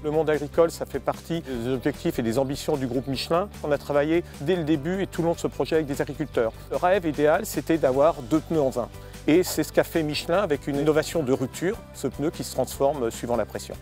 Le monde agricole, ça fait partie des objectifs et des ambitions du groupe Michelin. On a travaillé dès le début et tout le long de ce projet avec des agriculteurs. Le rêve idéal, c'était d'avoir 2 pneus en un. Et c'est ce qu'a fait Michelin avec une innovation de rupture, ce pneu qui se transforme suivant la pression.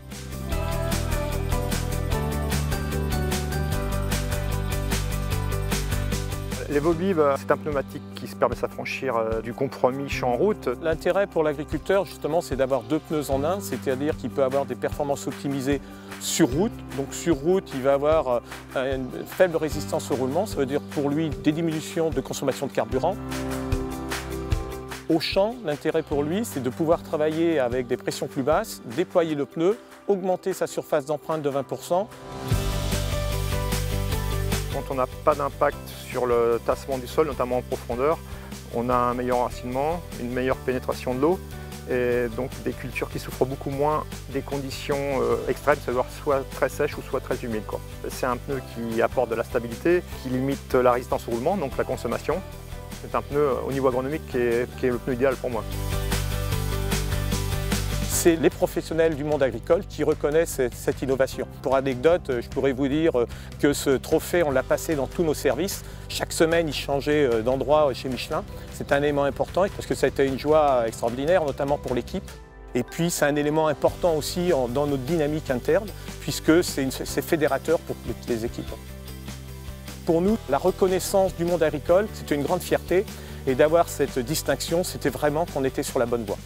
L'Evobib, c'est un pneumatique qui se permet de s'affranchir du compromis champ-route. L'intérêt pour l'agriculteur, justement, c'est d'avoir 2 pneus en un, c'est-à-dire qu'il peut avoir des performances optimisées sur route. Donc sur route, il va avoir une faible résistance au roulement, ça veut dire pour lui des diminutions de consommation de carburant. Au champ, l'intérêt pour lui, c'est de pouvoir travailler avec des pressions plus basses, déployer le pneu, augmenter sa surface d'empreinte de 20%. Quand on n'a pas d'impact sur le tassement du sol, notamment en profondeur, on a un meilleur enracinement, une meilleure pénétration de l'eau et donc des cultures qui souffrent beaucoup moins des conditions extrêmes, c'est-à-dire soit très sèches ou soit très humides. C'est un pneu qui apporte de la stabilité, qui limite la résistance au roulement, donc la consommation. C'est un pneu au niveau agronomique qui est le pneu idéal pour moi. C'est les professionnels du monde agricole qui reconnaissent cette innovation. Pour anecdote, je pourrais vous dire que ce trophée, on l'a passé dans tous nos services. Chaque semaine, il changeait d'endroit chez Michelin. C'est un élément important parce que ça a été une joie extraordinaire, notamment pour l'équipe. Et puis, c'est un élément important aussi dans notre dynamique interne, puisque c'est fédérateur pour toutes les équipes. Pour nous, la reconnaissance du monde agricole, c'était une grande fierté. Et d'avoir cette distinction, c'était vraiment qu'on était sur la bonne voie.